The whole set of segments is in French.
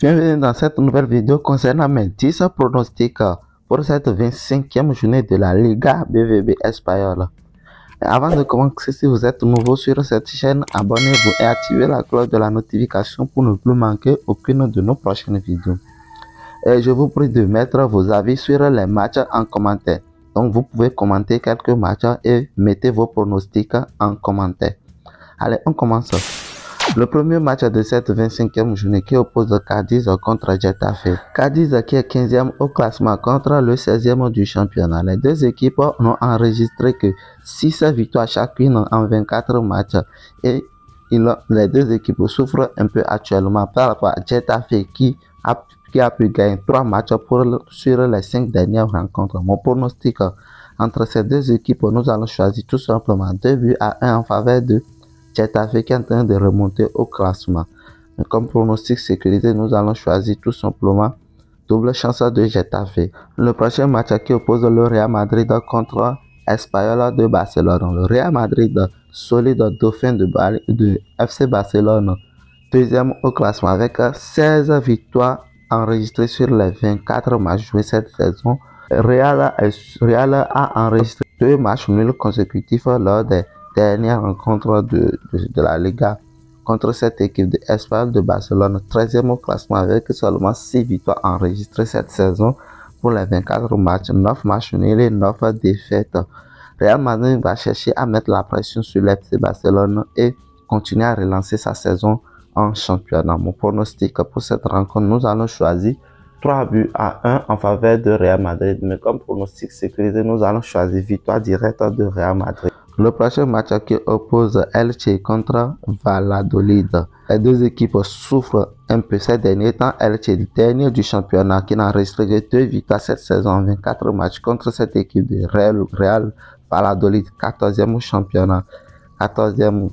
Bienvenue dans cette nouvelle vidéo concernant mes 10 pronostics pour cette 25e journée de la Liga BVB espagnole. Avant de commencer, si vous êtes nouveau sur cette chaîne, abonnez-vous et activez la cloche de la notification pour ne plus manquer aucune de nos prochaines vidéos. Et je vous prie de mettre vos avis sur les matchs en commentaire. Donc vous pouvez commenter quelques matchs et mettez vos pronostics en commentaire. Allez, on commence. Le premier match de cette 25e journée qui oppose Cadiz contre Getafe. Cadiz qui est 15e au classement contre le 16e du championnat. Les deux équipes n'ont enregistré que 6 victoires chacune en 24 matchs. Et les deux équipes souffrent un peu actuellement par rapport à Getafe qui a pu gagner 3 matchs sur les 5 dernières rencontres. Mon pronostic entre ces deux équipes, nous allons choisir tout simplement 2 buts à 1 en faveur de Getafe qui est en train de remonter au classement. Mais comme pronostic sécurisé, nous allons choisir tout simplement double chance de Getafe. Le prochain match qui oppose le Real Madrid contre Espanyol de Barcelone. Le Real Madrid, solide dauphin de FC Barcelone, deuxième au classement avec 16 victoires enregistrées sur les 24 matchs joués cette saison. Real a enregistré 2 matchs nuls consécutifs lors des dernière rencontre de la Liga contre cette équipe de Espanyol de Barcelone, 13e au classement avec seulement 6 victoires enregistrées cette saison pour les 24 matchs, 9 matchs nuls et 9 défaites. Real Madrid va chercher à mettre la pression sur l'FC Barcelone et continuer à relancer sa saison en championnat. Mon pronostic pour cette rencontre, nous allons choisir 3 buts à 1 en faveur de Real Madrid, mais comme pronostic sécurisé, nous allons choisir victoire directe de Real Madrid. Le prochain match qui oppose Elche contre Valladolid. Les deux équipes souffrent un peu ces derniers temps. Elche, dernier du championnat, qui n'a enregistré que 2 victoires cette saison en 24 matchs contre cette équipe de Real Valladolid, 14e au championnat. 14e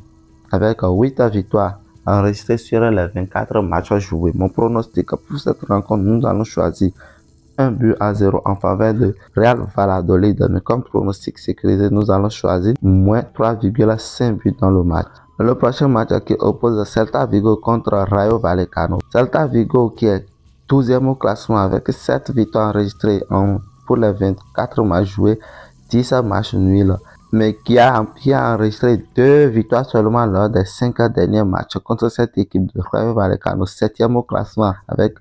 avec 8 victoires enregistrées sur les 24 matchs joués. Mon pronostic pour cette rencontre, nous allons choisir 1 but à 0 en faveur de Real Valladolid. Mais comme pronostic sécurisé, nous allons choisir moins 3,5 buts dans le match. Le prochain match qui oppose Celta Vigo contre Rayo Vallecano. Celta Vigo qui est 12e au classement avec 7 victoires enregistrées pour les 24 matchs joués, 10 matchs nuls. Mais qui a enregistré 2 victoires seulement lors des 5 derniers matchs contre cette équipe de Rayo Vallecano, 7e au classement avec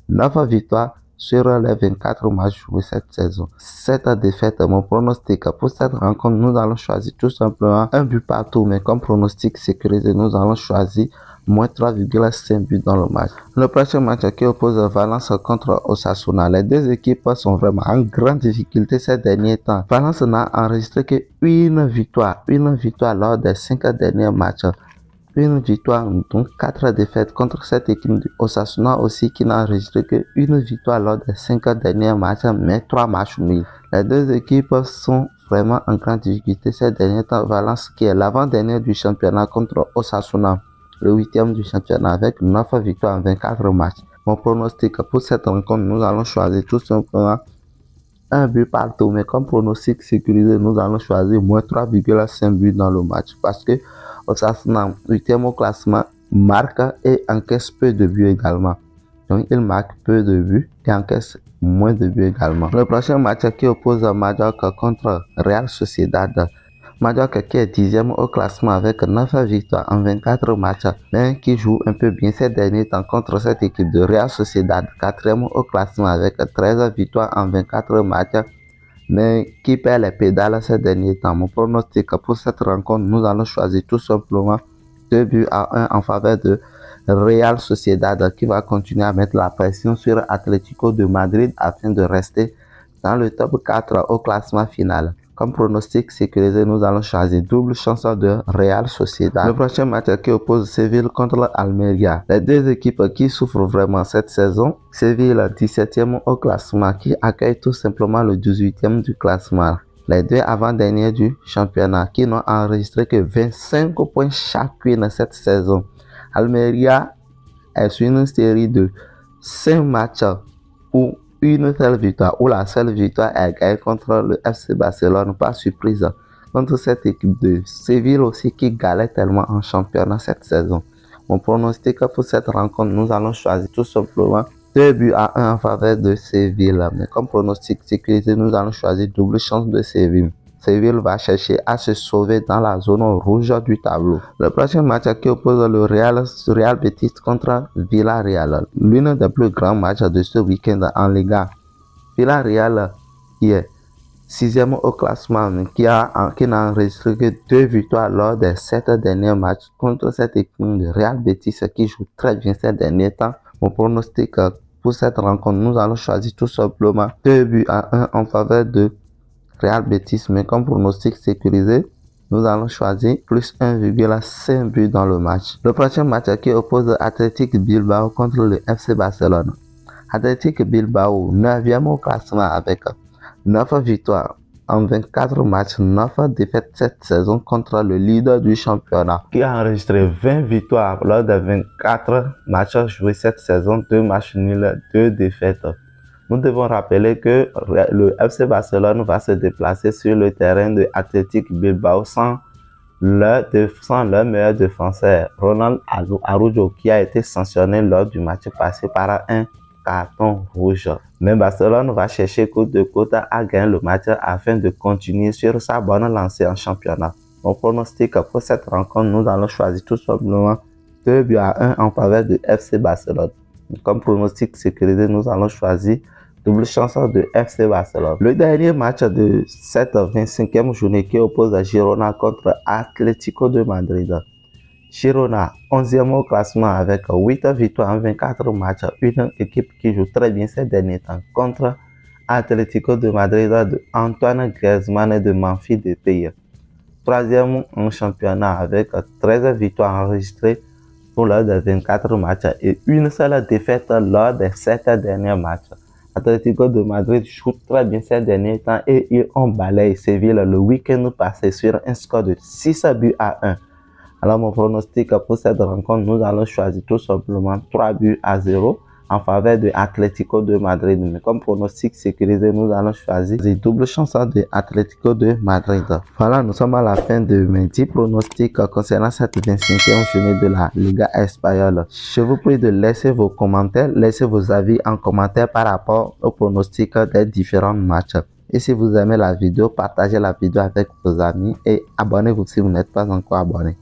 9 victoires sur les 24 matchs joués cette saison. Cette défaite, mon pronostic pour cette rencontre, nous allons choisir tout simplement 1 but partout, mais comme pronostic sécurisé, nous allons choisir moins 3,5 buts dans le match. Le prochain match qui oppose Valence contre Osasuna. Les deux équipes sont vraiment en grande difficulté ces derniers temps. Valence n'a enregistré que une victoire lors des 5 derniers matchs. Une victoire, donc 4 défaites contre cette équipe de Osasuna aussi qui n'a enregistré que une victoire lors des 5 derniers matchs, mais 3 matchs nuls. Les deux équipes sont vraiment en grande difficulté ces derniers temps. Valence qui est l'avant-dernier du championnat contre Osasuna, le 8e du championnat avec 9 victoires en 24 matchs. Mon pronostic pour cette rencontre, nous allons choisir tout simplement 1 but partout, mais comme pronostic sécurisé, nous allons choisir moins 3,5 buts dans le match parce que Osasuna, 8e au classement, marque et encaisse peu de buts également. Donc il marque peu de buts et encaisse moins de buts également. Le prochain match qui oppose Mallorca contre Real Sociedad. Mallorca qui est 10e au classement avec 9 victoires en 24 matchs, mais qui joue un peu bien ces derniers temps contre cette équipe de Real Sociedad, 4e au classement avec 13 victoires en 24 matchs, mais qui perd les pédales ces derniers temps. Mon pronostic pour cette rencontre, nous allons choisir tout simplement 2 buts à 1 en faveur de Real Sociedad qui va continuer à mettre la pression sur Atlético de Madrid afin de rester dans le top 4 au classement final. Comme pronostic sécurisé, nous allons choisir double chance de Real Sociedad. Le prochain match qui oppose Séville contre Almeria. Les deux équipes qui souffrent vraiment cette saison. Séville, 17e au classement, qui accueille tout simplement le 18e du classement. Les deux avant-derniers du championnat qui n'ont enregistré que 25 points chacune cette saison. Almeria est sur une série de 5 matchs où une seule victoire, où la seule victoire est gagnée contre le FC Barcelone par surprise. Contre cette équipe de Séville aussi qui galère tellement en championnat cette saison. Mon pronostic pour cette rencontre, nous allons choisir tout simplement 2 buts à 1 en faveur de Séville. Mais comme pronostic sécurité, nous allons choisir double chance de Séville. Séville va chercher à se sauver dans la zone rouge du tableau. Le prochain match qui oppose le Real Betis contre Villarreal. L'une des plus grands matchs de ce week-end en Liga. Villarreal, qui est 6e au classement, qui n'a enregistré que 2 victoires lors des 7 derniers matchs contre cette équipe de Real Betis qui joue très bien ces derniers temps. Mon pronostic pour cette rencontre, nous allons choisir tout simplement 2 buts à 1 en faveur de Real Betis, mais comme pronostic sécurisé, nous allons choisir plus 1,5 buts dans le match. Le prochain match qui oppose Athletic Bilbao contre le FC Barcelone. Athletic Bilbao, 9e au classement avec 9 victoires en 24 matchs, 9 défaites cette saison contre le leader du championnat, qui a enregistré 20 victoires lors des 24 matchs joués cette saison, 2 matchs nuls, 2 défaites. Nous devons rappeler que le FC Barcelone va se déplacer sur le terrain de Athletic Bilbao sans leur meilleur défenseur, Ronald Araujo, qui a été sanctionné lors du match passé par un carton rouge. Mais Barcelone va chercher côte de côte à gagner le match afin de continuer sur sa bonne lancée en championnat. Mon pronostic pour cette rencontre, nous allons choisir tout simplement 2 buts à 1 en faveur de FC Barcelone. Comme pronostic sécurisé, nous allons choisir double chance de FC Barcelone. Le dernier match de cette 25e journée qui oppose Girona contre Atlético de Madrid. Girona, 11e au classement avec 8 victoires en 24 matchs, une équipe qui joue très bien ces derniers temps contre Atlético de Madrid de Antoine Griezmann et de Memphis Depay. 3e en championnat avec 13 victoires enregistrées pour lors des 24 matchs et une seule défaite lors des 7 derniers matchs. Atlético de Madrid joue très bien ces derniers temps et ils ont balayé Séville le week-end passé sur un score de 6 buts à 1. Alors mon pronostic pour cette rencontre, nous allons choisir tout simplement 3 buts à 0 en faveur de Atlético de Madrid. Mais comme pronostic sécurisé, nous allons choisir des doubles chances de Atlético de Madrid. Voilà, nous sommes à la fin de mes 10 pronostics concernant cette 25e journée de la Liga espagnole. Je vous prie de laisser vos commentaires, laissez vos avis en commentaire par rapport aux pronostics des différents matchs. Et si vous aimez la vidéo, partagez la vidéo avec vos amis et abonnez-vous si vous n'êtes pas encore abonné.